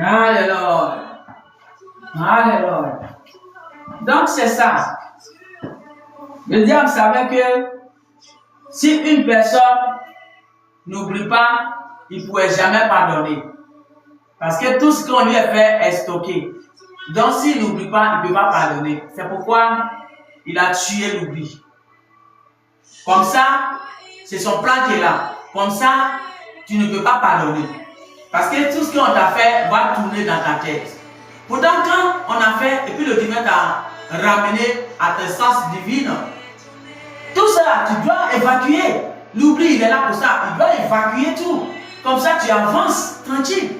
Alléluia. Alléluia. Donc c'est ça. Le diable savait que si une personne n'oublie pas, il ne pouvait jamais pardonner. Parce que tout ce qu'on lui a fait est stocké. Donc s'il n'oublie pas, il ne peut pas pardonner. C'est pourquoi il a tué l'oubli. Comme ça, c'est son plan qui est là. Comme ça, tu ne peux pas pardonner. Parce que tout ce qu'on t'a fait va tourner dans ta tête. Pourtant, quand on a fait, et puis le divin t'a ramené à tes sens divins, tout ça, tu dois évacuer. L'oubli, il est là pour ça. Il doit évacuer tout. Comme ça, tu avances tranquille.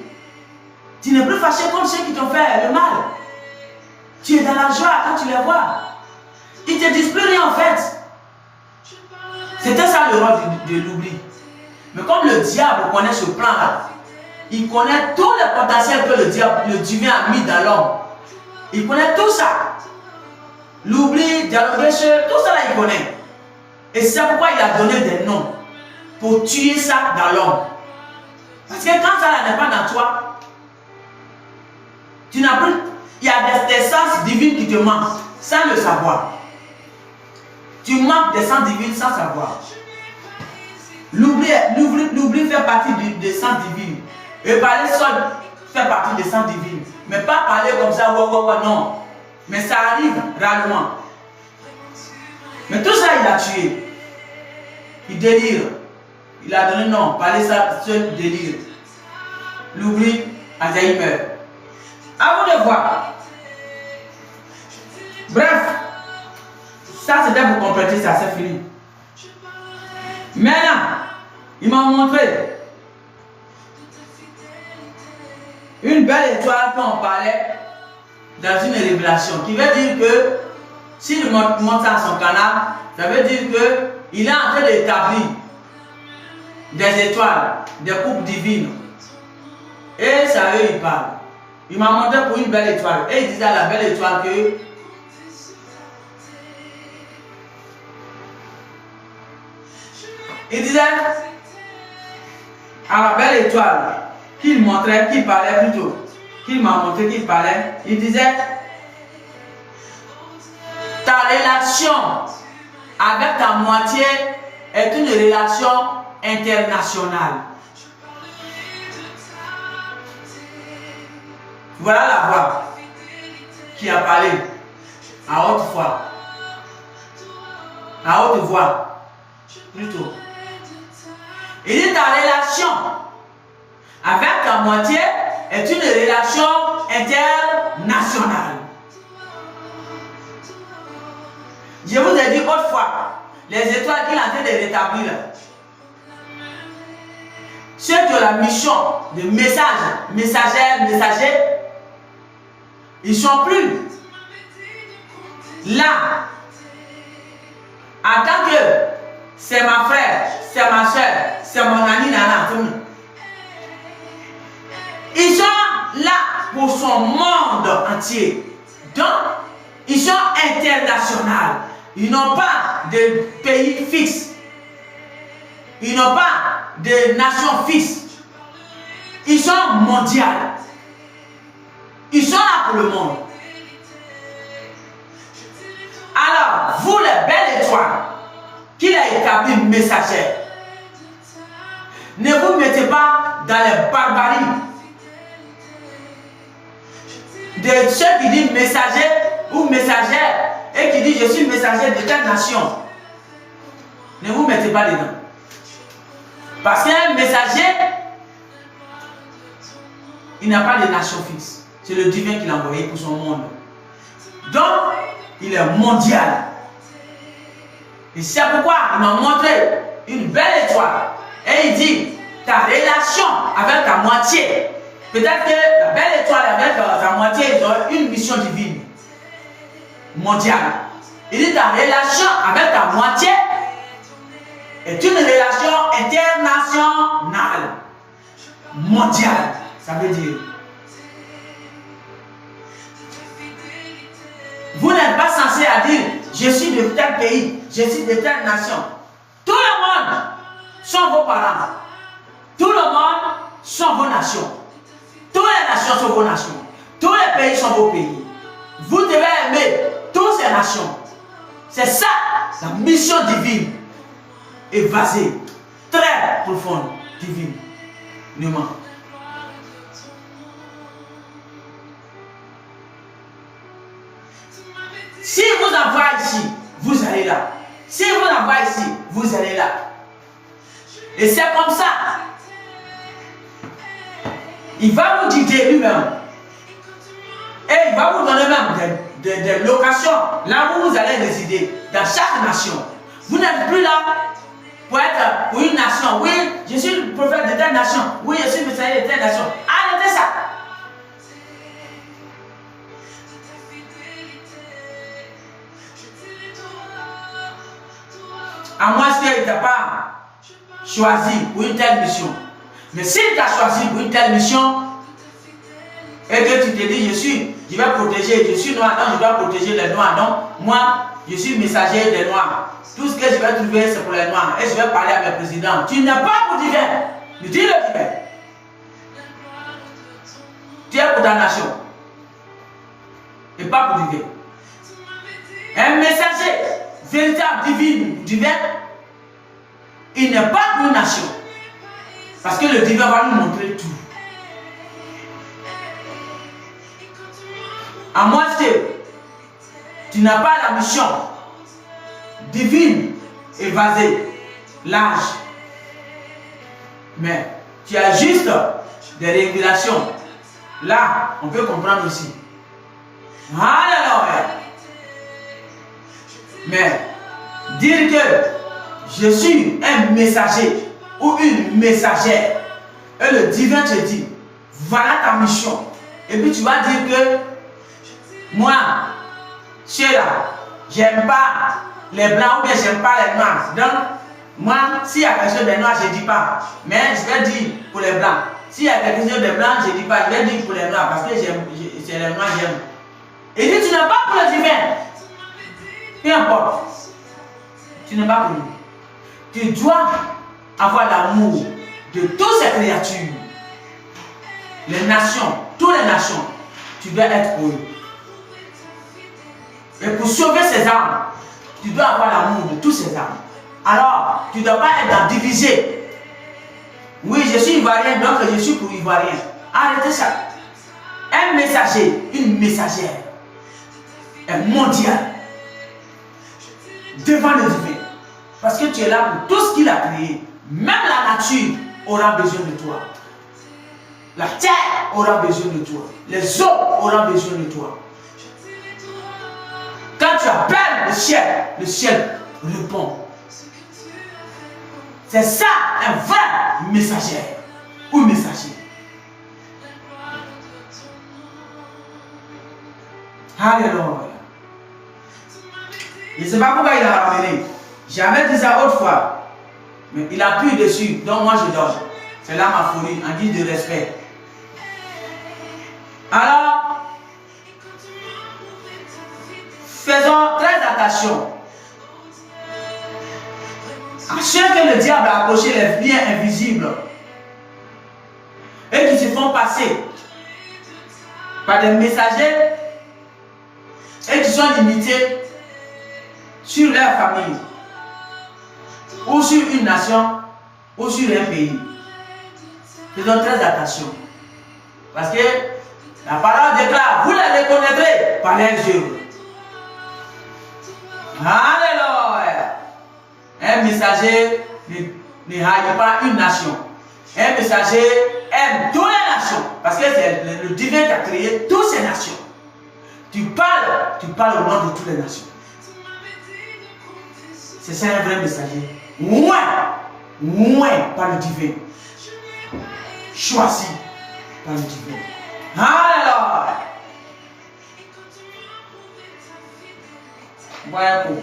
Tu n'es plus fâché contre ceux qui t'ont fait le mal. Tu es dans la joie quand tu les vois. Ils ne te disent plus rien en fait. C'était ça le rôle de l'oubli. Mais comme le diable connaît ce plan-là, il connaît tous les potentiels que le divin a mis dans l'homme. Il connaît tout ça. L'oubli, dialoguer, tout ça là, il connaît. Et c'est pourquoi il a donné des noms pour tuer ça dans l'homme. Parce que quand ça là n'est pas dans toi, tu n'as plus. Il y a des sens divins qui te manquent sans le savoir. Tu manques des sens divins sans savoir. L'oubli fait partie des sens divins. Et parler seul fait partie des sens divins. Mais pas parler comme ça, non. Mais ça arrive rarement. Mais tout ça, il a tué. Il délire. Il a donné non. Parler ça, seul délire. L'oubli, Alzheimer. À vous de voir. Bref, ça c'était pour compléter ça, c'est fini. Maintenant, il m'a montré une belle étoile qu'on parlait dans une révélation, qui veut dire que s'il monte ça à son canal, ça veut dire qu'il est en train d'établir des étoiles, des coupes divines. Et ça, eux, il parle. Il m'a montré pour une belle étoile. Et il disait à la belle étoile que il disait à la belle étoile qu'il montrait, qu'il parlait plutôt, qu'il m'a montré qu'il parlait, il disait ta relation avec ta moitié est une relation internationale. Voilà la voix qui a parlé à haute voix. À haute voix, plutôt. Il dit ta relation avec ta moitié est une relation internationale. Je vous ai dit autrefois, les étoiles qu'il est en train de rétablir, ceux qui ont la mission de messager, ils ne sont plus là en tant que c'est ma frère, c'est ma soeur, c'est mon ami, nana. Ils sont là pour son monde entier. Donc, ils sont internationaux. Ils n'ont pas de pays fixe. Ils n'ont pas de nation fixe. Ils sont mondiaux. Ils sont là pour le monde. Alors, vous les belles étoiles, qu'il a établi messager, ne vous mettez pas dans les barbaries de ceux qui disent messager ou messagère et qui disent je suis messager de telle nation. Ne vous mettez pas dedans. Parce qu'un messager, il n'a pas de nation fixe. C'est le divin qui l'a envoyé pour son monde. Donc, il est mondial. Et c'est pourquoi il m'a montré une belle étoile. Et il dit, ta relation avec ta moitié. Peut-être que la belle étoile avec ta moitié, ils ont une mission divine. Mondiale. Il dit, ta relation avec ta moitié est une relation internationale. Mondiale. Ça veut dire. Vous n'êtes pas censé dire, je suis de tel pays, je suis de telle nation. Tout le monde sont vos parents. Tout le monde sont vos nations. Toutes les nations nations sont vos nations. Tous les pays sont vos pays. Vous devez aimer toutes ces nations. C'est ça, la mission divine. Évasée, très profonde, divine. Si vous envoyez ici, vous allez là. Si vous envoyez ici, vous allez là. Et c'est comme ça. Il va vous guider lui-même. Et il va vous donner même des locations là où vous allez résider, dans chaque nation. Vous n'êtes plus là pour être pour une nation. Oui, je suis le prophète de telle nation. Oui, je suis le messager de telle nation. Arrêtez ça. À moins qu'il ne t'a pas choisi pour une telle mission. Mais s'il t'a choisi pour une telle mission, et que tu te dis, je vais protéger, je suis noir, donc je dois protéger les noirs. Donc, moi, je suis messager des noirs. Tout ce que je vais trouver, c'est pour les noirs. Et je vais parler à mes présidents. Tu n'es pas pour divin. Je dis le divin. Tu es pour ta nation. Et pas pour divin. Un messager véritable, divin, il n'est pas pour une nation. Parce que le divin va nous montrer tout. À moins que tu n'as pas la mission divine, évasée, large. Mais tu as juste des régulations. Là, on peut comprendre aussi. Alléluia. Mais dire que je suis un messager ou une messagère et le divin te dit, voilà ta mission. Et puis tu vas dire que moi, Sheila, j'aime pas les blancs ou bien j'aime pas les noirs. Donc, moi, s'il y a quelque chose des noirs, je ne dis pas. Mais je vais dire pour les blancs. S'il y a quelque chose des blancs, je ne dis pas. Je vais dire pour les noirs parce que c'est les noirs que j'aime. Et dit, tu n'es pas pour le divin. Peu importe. Tu n'es pas pour lui. Tu dois avoir l'amour de toutes ces créatures. Les nations, toutes les nations, tu dois être pour eux. Et pour sauver ces âmes, tu dois avoir l'amour de tous ces âmes. Alors, tu ne dois pas être divisé. Oui, je suis ivoirien, donc je suis pour ivoirien. Arrêtez ça. Un messager, une messagère est mondial devant le divin. Parce que tu es là pour tout ce qu'il a créé. Même la nature aura besoin de toi. La terre aura besoin de toi. Les eaux auront besoin de toi. Quand tu appelles le ciel répond. C'est ça un vrai messager ou messager. Alléluia. Je ne sais pas pourquoi il a ramené. J'avais dit ça autrefois. Mais il appuie dessus. Donc moi je donne. C'est là ma folie en guise de respect. Alors, faisons très attention à ceux que le diable a approché les biens invisibles et qui se font passer par des messagers et qui sont limités sur leur famille ou sur une nation ou sur un pays. Faisons très attention parce que la parole déclare, vous les reconnaîtrez par leurs yeux. Alléluia. Un messager ne haït pas une nation. Un messager aime toutes les nations. Parce que c'est le divin qui a créé toutes ces nations. Tu parles au nom de toutes les nations. C'est ça un vrai messager. Moins par le divin. Choisi par le divin. Alléluia. Voilà pour.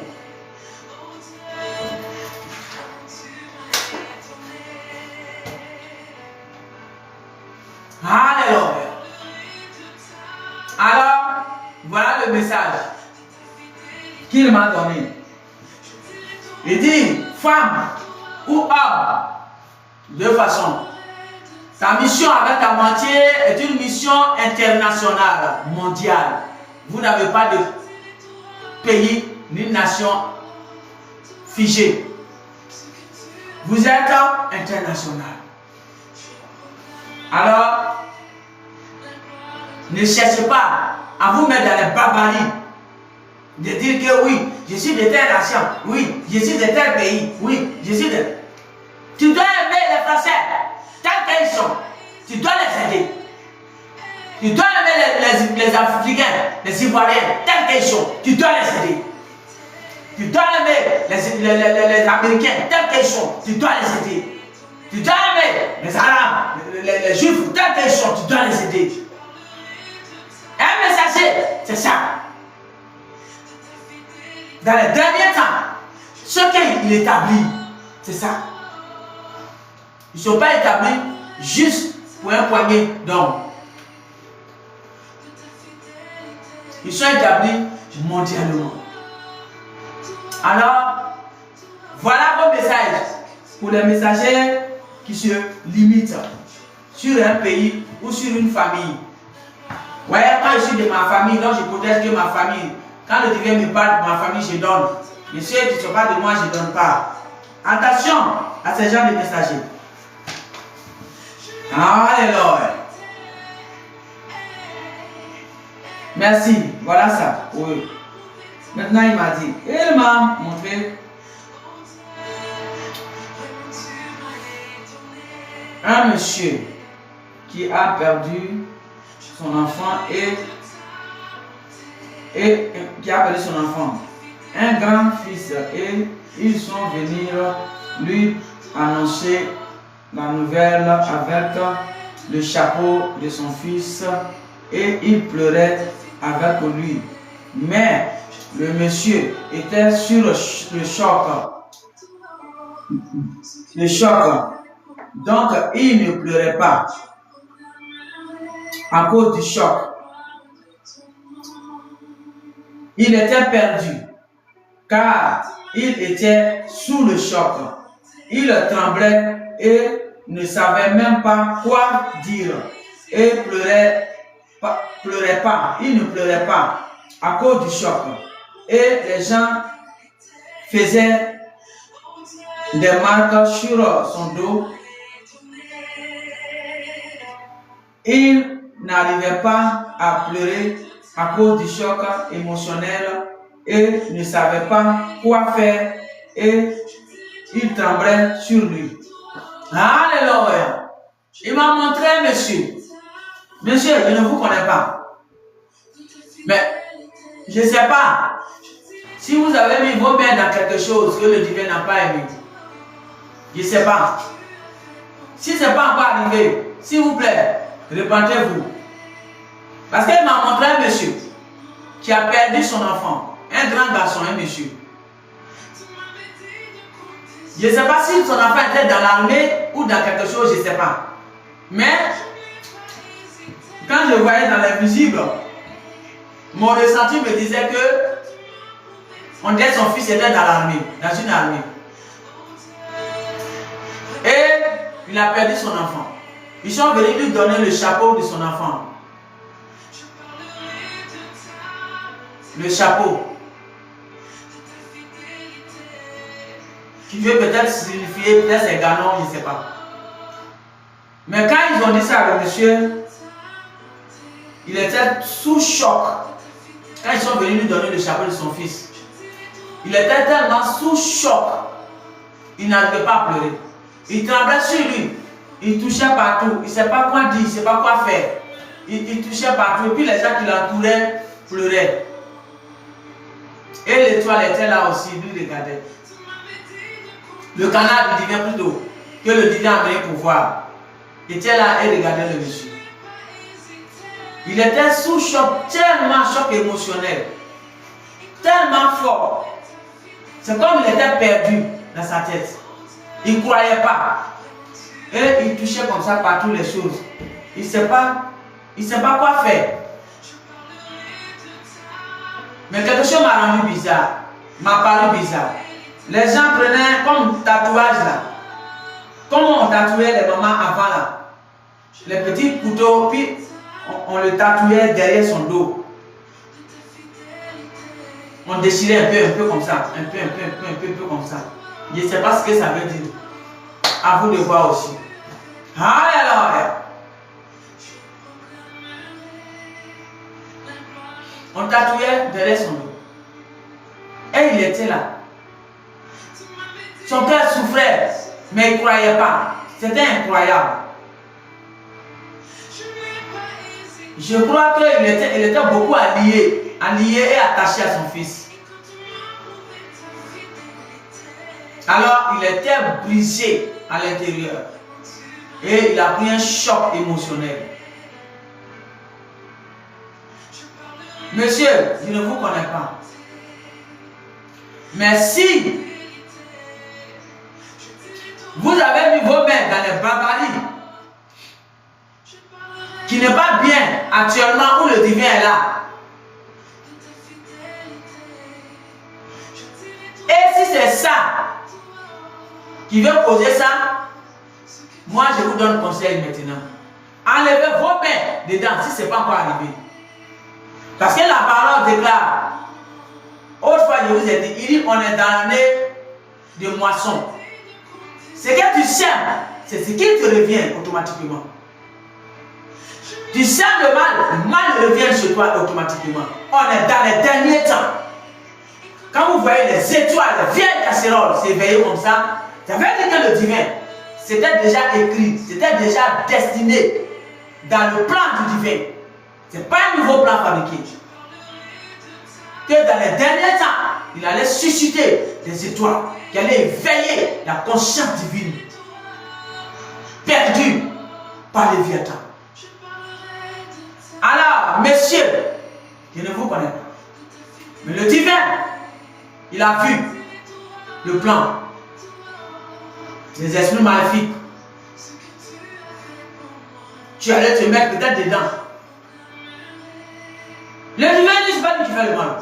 Alléluia. Alors, voilà le message qu'il m'a donné. Il dit, femme ou homme, de deux façons. Sa mission avec la moitié est une mission internationale, mondiale. Vous n'avez pas de pays ni nation figée. Vous êtes international. Alors, ne cherchez pas à vous mettre dans les barbaries. De dire que oui, je suis de telle nation, oui, je suis de tel pays, oui, je suis de... Tu dois aimer les Français, tels qu'ils sont. Tu dois les aider. Tu dois aimer les Africains, les Ivoiriens, tels qu'ils sont. Tu dois les aider. Tu dois aimer les Américains, tels qu'ils sont. Tu dois les aider. Tu dois aimer les Arabes, les Juifs, tels qu'ils sont. Tu dois les aider. Un messager, c'est ça. Dans les derniers temps, ce qu'il établit, c'est ça. Ils ne sont pas établis juste pour un poignet d'hommes. Ils sont établis mondialement. Alors, voilà vos messages pour les messagers qui se limitent sur un pays ou sur une famille. Vous voyez, quand je suis de ma famille, donc je protège que ma famille. Quand le divin me parle de ma famille, je donne. Mais ceux qui ne sont pas de moi, je ne donne pas. Attention à ces gens de messagers. Alléluia. Merci. Voilà ça. Oui. Maintenant, il m'a dit. Il m'a montré un monsieur qui a perdu son enfant et qui a perdu son enfant. Un grand fils et ils sont venus lui annoncer la nouvelle avec le chapeau de son fils et il pleurait avec lui. Mais le monsieur était sur le choc. Le choc. Donc il ne pleurait pas à cause du choc. Il était perdu car il était sous le choc. Il tremblait et ne savait même pas quoi dire et pleurait pas. Il ne pleurait pas à cause du choc. Et les gens faisaient des marques sur son dos. Il n'arrivait pas à pleurer à cause du choc émotionnel et ne savait pas quoi faire et il tremblait sur lui. Alléluia. Il m'a montré, monsieur. Monsieur, je ne vous connais pas. Mais je ne sais pas si vous avez mis vos mains dans quelque chose que le divin n'a pas aimé. Je ne sais pas. Si ce n'est pas encore arrivé, s'il vous plaît, repentez-vous. Parce qu'il m'a montré un monsieur qui a perdu son enfant. Un grand garçon, un monsieur. Je ne sais pas si son enfant était dans l'armée ou dans quelque chose, je ne sais pas. Mais, quand je voyais dans l'invisible, mon ressenti me disait que on dirait son fils était dans l'armée, dans une armée. Et il a perdu son enfant. Ils sont venus lui donner le chapeau de son enfant. Le chapeau. Qui veut peut-être signifier, peut-être c'est Ganon, je ne sais pas. Mais quand ils ont dit ça à le monsieur, il était sous choc. Quand ils sont venus lui donner le chapeau de son fils, il était tellement sous choc, il n'arrivait pas à pleurer. Il tremblait sur lui, il touchait partout, il ne sait pas quoi dire, il ne sait pas quoi faire. Il touchait partout, et puis les gens qui l'entouraient pleuraient. Et l'étoile était là aussi, lui regardait. Le canard du divin plutôt, que le divin a amené pour voir, était là et regardait le monsieur. Il était sous choc, tellement choc émotionnel, tellement fort. C'est comme il était perdu dans sa tête. Il ne croyait pas. Et il touchait comme ça partout les choses. Il ne sait pas quoi faire. Mais quelque chose m'a rendu bizarre, m'a paru bizarre. Les gens prenaient comme tatouage là. Comment on tatouait les mamans avant là. les petits couteaux, puis on le tatouait derrière son dos. On déchirait un peu comme ça, un peu comme ça. Je ne sais pas ce que ça veut dire. À vous de voir aussi. Alléluia. On tatouait derrière son dos. Et il était là. Son cœur souffrait, mais il ne croyait pas. C'était incroyable. Je crois qu'il était beaucoup allié et attaché à son fils. Alors, il était brisé à l'intérieur. Et il a pris un choc émotionnel. Monsieur, je ne vous connais pas. Mais si vous avez mis vos mains dans les barbaries qui n'est pas bien actuellement où le divin est là, et si c'est ça qui veut causer ça, moi je vous donne conseil maintenant. Enlevez vos mains dedans si ce n'est pas encore arrivé. Parce que la parole déclare, autrefois je vous ai dit, il dit on est dans l'année de moisson. Ce que tu sèmes, c'est ce qui te revient automatiquement. Tu sèmes le mal revient sur toi automatiquement. On est dans les derniers temps. Quand vous voyez les étoiles, les vieilles casseroles s'éveiller comme ça, ça veut dire que le divin, c'était déjà écrit, c'était déjà destiné dans le plan du divin. Ce n'est pas un nouveau plan fabriqué. Que dans les derniers temps, il allait susciter des étoiles qui allaient éveiller la conscience divine, perdue par les Léviathan. Alors, messieurs, je ne vous connais pas. Mais le divin, il a vu le plan des esprits maléfiques. Tu allais te mettre peut-être dedans. Le divin ne dit pas lui qui fait le mal.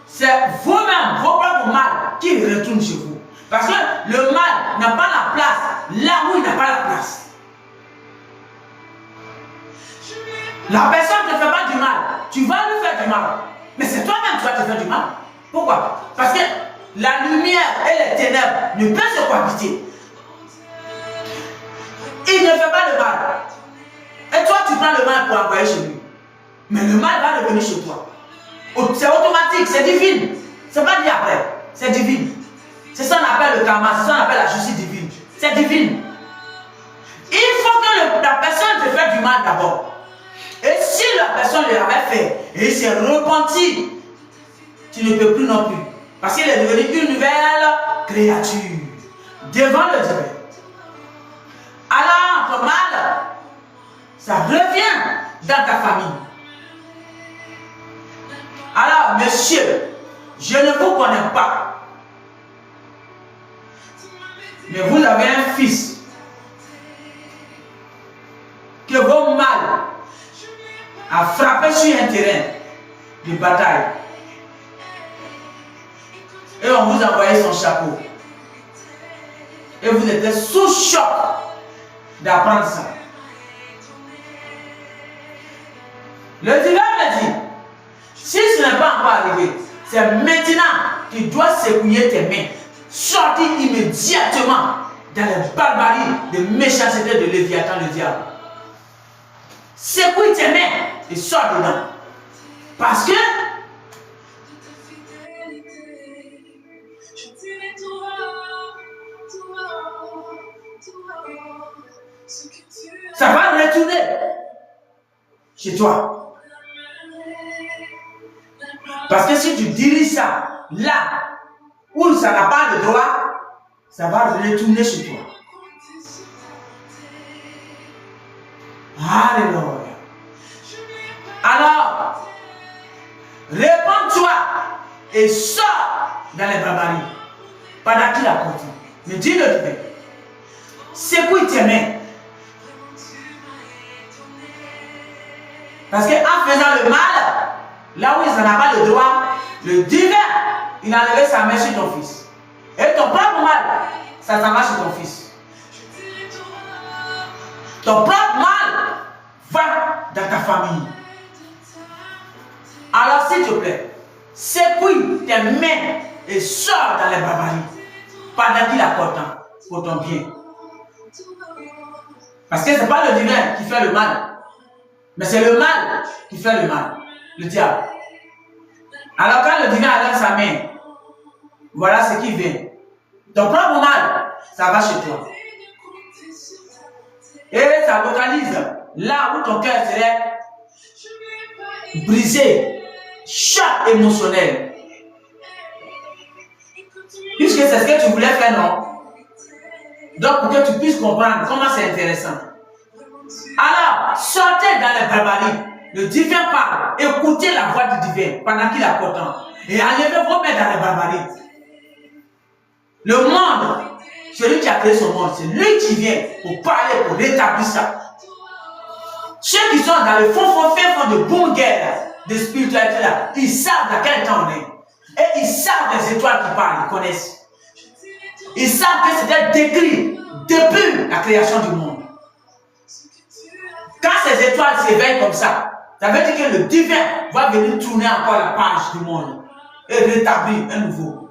C'est vous-même, vos propres mal qui retournent chez vous. Parce que le mal n'a pas la place là où il n'a pas la place. La personne ne te fait pas du mal. Tu vas lui faire du mal. Mais c'est toi-même qui vas te faire du mal. Pourquoi? Parce que la lumière et les ténèbres ne peuvent se cohabiter. Il ne fait pas le mal. Et toi, tu prends le mal pour envoyer chez lui. Mais le mal va revenir chez toi. C'est automatique, c'est divin. C'est pas dit après. C'est divin. C'est ça qu'on appelle le karma, c'est ça qu'on appelle la justice divine. C'est divin. Il faut que la personne te fasse du mal d'abord. Et si la personne l'avait fait et il s'est repenti, tu ne peux plus non plus. Parce qu'il est devenu une nouvelle créature devant le divin. Alors, ton mal, ça revient dans ta famille. Alors, monsieur, je ne vous connais pas. Mais vous avez un fils que vos mal a frappé sur un terrain de bataille. Et on vous a envoyé son chapeau. Et vous étiez sous choc d'apprendre ça. Le divin me dit, si ce n'est pas encore arrivé, c'est maintenant que tu dois secouer tes mains. Sortir immédiatement dans les barbaries de méchanceté de Léviathan, le diable. Secoue tes mains et sors dedans. Parce que ça va retourner chez toi. Parce que si tu diriges ça là où ça n'a pas de droit, ça va retourner chez toi. Alléluia. Alors, répands-toi et sors dans les barbaries. Pendant qu'il a continué. Mais dis-le divin. Secoue tes mains. Parce qu'en faisant le mal, là où il n'en a pas le droit, le divin, il a enlevé sa main sur ton fils. Et ton propre mal, ça s'en va sur ton fils. ton propre mal va dans ta famille. Alors s'il te plaît, secoue tes mains et sors dans les barbaries pendant qu'il accorde pour ton bien. Parce que ce n'est pas le divin qui fait le mal, mais c'est le mal qui fait le mal, le diable. Alors quand le divin lève sa main, voilà ce qui vient. Ton propre mal, ça va chez toi. Et ça localise là où ton cœur serait brisé, choc émotionnel. Puisque c'est ce que tu voulais faire, non? Donc pour que tu puisses comprendre comment c'est intéressant. Alors, sortez dans les barbaries. Le divin parle. Écoutez la voix du divin pendant qu'il est important. Et enlevez vos mains dans les barbaries. Le monde, celui qui a créé ce monde, c'est lui qui vient pour parler, pour rétablir ça. Ceux qui sont dans le fond de bonne guerre, de spiritualité là, ils savent dans quel temps on est. Et ils savent les étoiles qui parlent, ils connaissent. Ils savent que c'était décrit depuis la création du monde. Quand ces étoiles s'éveillent comme ça veut dire que le divin va venir tourner encore la page du monde et rétablir un nouveau.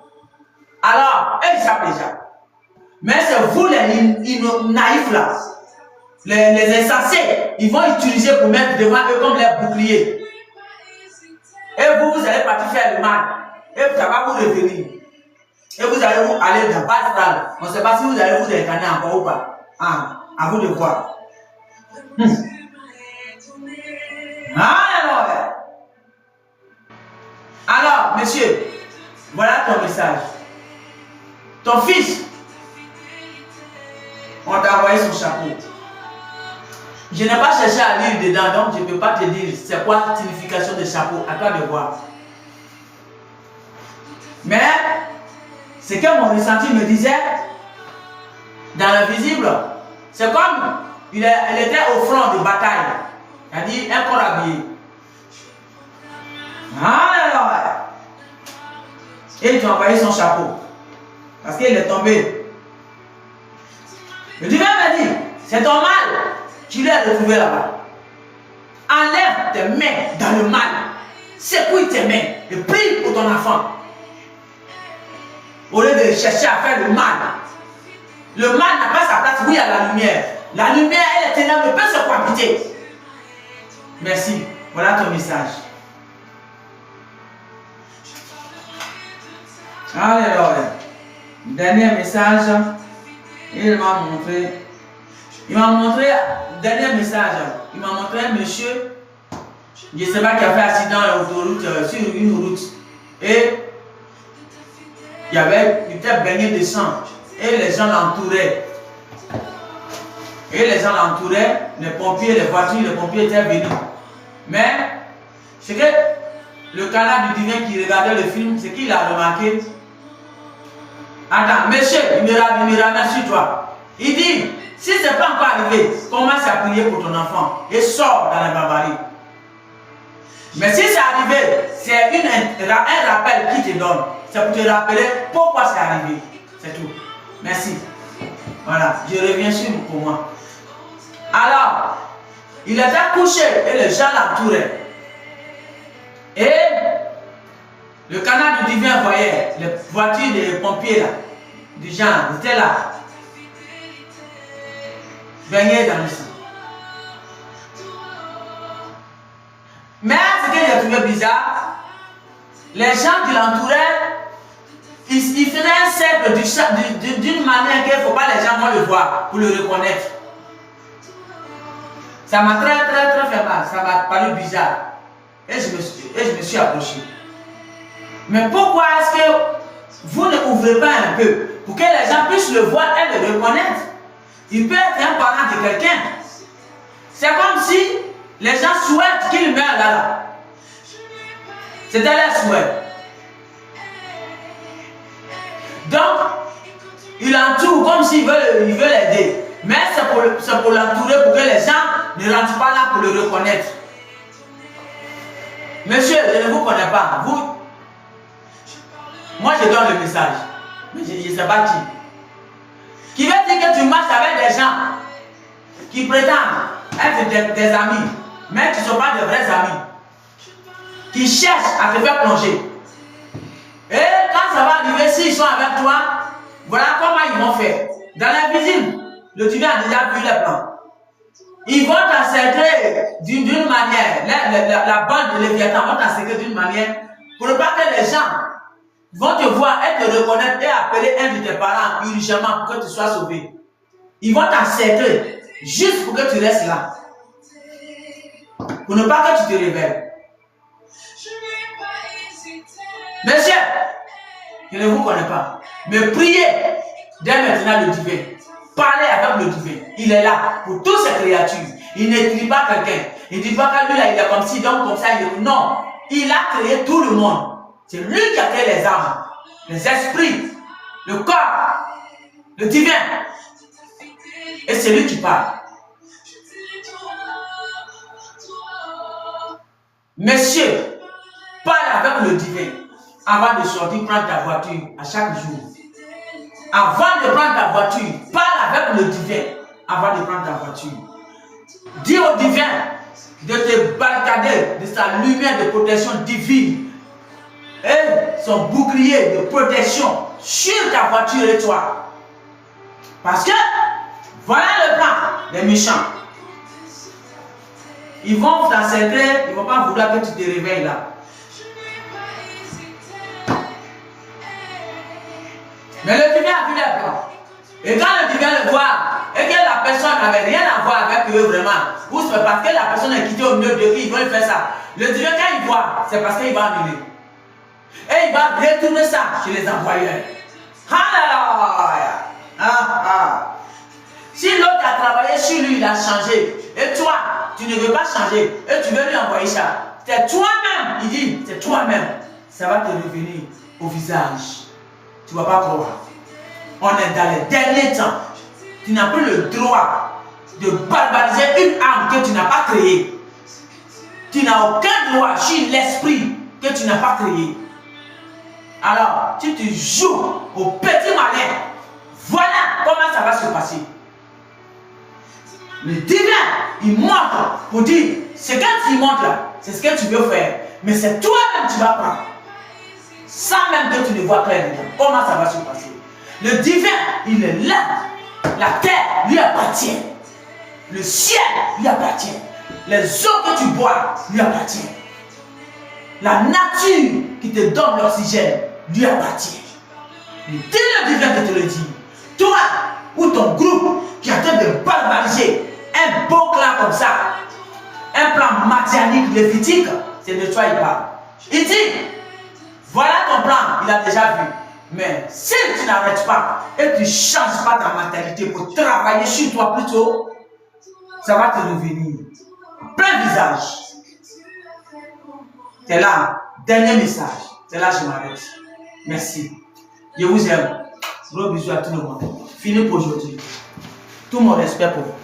Alors, ils savent déjà. Mais c'est vous les naïfs là, les insensés, ils vont utiliser pour mettre devant eux comme les boucliers. Et vous allez partir faire le mal. Et ça va vous revenir. Et vous allez vous aller dans bas astral. On ne sait pas si vous allez vous incarner encore ou pas. Ah, à vous de voir. Alors, monsieur, voilà ton message. Ton fils, on t'a envoyé son chapeau. Je n'ai pas cherché à lire dedans, donc je ne peux pas te dire c'est quoi la signification de chapeau. À toi de voir. Mais, ce que mon ressenti me disait, dans l'invisible, c'est comme elle était au front de bataille. C'est-à-dire un corps habillé. Alors, et il a envoyé son chapeau. Parce qu'il est tombé. Le divin m'a dit, c'est ton mal. Tu l'as retrouvé là-bas. Enlève tes mains dans le mal. Secoue tes mains et prie pour ton enfant. Au lieu de chercher à faire le mal. Le mal n'a pas sa place, oui, à la lumière. La lumière et les ténèbres ne peuvent se cohabiter. Merci. Voilà ton message. Alors, dernier message, il m'a montré, dernier message, il m'a montré un monsieur, je ne sais pas, qui a fait accident à l'autoroute, sur une route, et il était baigné de sang, et les gens l'entouraient. Les pompiers, les voitures, les pompiers étaient venus. Mais, c'est que le canard du divin qui regardait le film, c'est qu'il a remarqué. Attends, monsieur, il me ramène sur toi. Il dit, si ce n'est pas encore arrivé, commence à prier pour ton enfant et sors dans la barbarie. Mais si c'est arrivé, c'est un rappel qui te donne. C'est pour te rappeler pourquoi c'est arrivé. C'est tout. Merci. Voilà, je reviens sur pour moi. Alors, il était couché et les gens l'entouraient. Et le canal du divin voyait les voitures des pompiers là, du genre, ils étaient là, baignés dans le sang. Mais ce que j'ai trouvé bizarre, les gens qui l'entouraient, ils faisaient un cercle d'une manière qu'il ne faut pas les gens vont le voir pour le reconnaître. Ça m'a très fait mal, ça m'a paru bizarre. Et je me suis approché. Mais pourquoi est-ce que vous ne ouvrez pas un peu pour que les gens puissent le voir et le reconnaître? Il peut être un parent de quelqu'un. C'est comme si les gens souhaitent qu'il meure là. C'était leur souhait. Donc, il entoure comme s'il veut l'aider. Mais c'est pour l'entourer pour que les gens ne rentrent pas là pour le reconnaître. Monsieur, je ne vous connais pas. Vous, moi je donne le message. Mais je ne sais pas qui. Qui veut dire que tu marches avec des gens qui prétendent être des amis, mais qui ne sont pas de vrais amis, qui cherchent à te faire plonger. Et quand ça va arriver, s'ils sont avec toi, voilà comment ils vont faire. Dans l'invisible, le divin a déjà vu les plans. Ils vont t'encercler d'une manière, la bande de Léviathan vont t'encercler d'une manière pour ne pas que les gens vont te voir et te reconnaître et appeler un de tes parents urgemment pour que tu sois sauvé. Ils vont t'encercler juste pour que tu restes là. Pour ne pas que tu te révèles. Messieurs, je ne vous connais pas. Mais priez dès maintenant le divin. Parlez avec le divin. Il est là pour toutes ces créatures. Il n'écrit pas quelqu'un. Il ne dit pas que lui là, il est comme ci, donc comme ça. Non. Il a créé tout le monde. C'est lui qui a créé les âmes, les esprits, le corps, le divin. Et c'est lui qui parle. Messieurs, parle avec le divin avant de sortir prendre ta voiture à chaque jour. Avant de prendre ta voiture, parle avec le divin avant de prendre ta voiture. Dis au divin de te barricader de sa lumière de protection divine et son bouclier de protection sur ta voiture et toi. Parce que voilà le plan des méchants. Ils vont t'encercler, ils ne vont pas vouloir que tu te réveilles là. Mais le divin a vu les plans. Et quand le divin le voit, et que la personne n'avait rien à voir avec eux vraiment, ou c'est parce que la personne est quittée au milieu de qui ils veulent faire ça. Le divin, quand il voit, c'est parce qu'il va annuler. Et il va retourner ça chez les employeurs. Alléluia! Si l'autre a travaillé sur lui, il a changé, et toi, tu ne veux pas changer, et tu veux lui envoyer ça, c'est toi-même, il dit, c'est toi-même, ça va te revenir au visage. Tu ne vas pas croire. On est dans les derniers temps. Tu n'as plus le droit de barbariser une âme que tu n'as pas créée. Tu n'as aucun droit sur l'esprit que tu n'as pas créé. Alors, si tu joues au petit malin, voilà comment ça va se passer. Le divin, il montre pour dire, ce que tu montres là, c'est ce que tu veux faire. Mais c'est toi-même que tu vas prendre. Sans même que tu ne vois clair dedans. Comment ça va se passer? Le divin, il est là. La terre lui appartient. Le ciel lui appartient. Les eaux que tu bois lui appartiennent. La nature qui te donne l'oxygène lui appartient. Et dès le divin que te le dit, toi ou ton groupe qui est en train de barbariser un beau clan comme ça, un plan messianique, lévitique, c'est de toi il parle. Il dit, voilà ton plan, il a déjà vu. Mais si tu n'arrêtes pas et tu ne changes pas ta mentalité pour travailler sur toi plutôt, ça va te revenir. Plein visage. C'est là, dernier message. C'est là que je m'arrête. Merci. Je vous aime. Gros bisous à tout le monde. Fini pour aujourd'hui. Tout mon respect pour vous.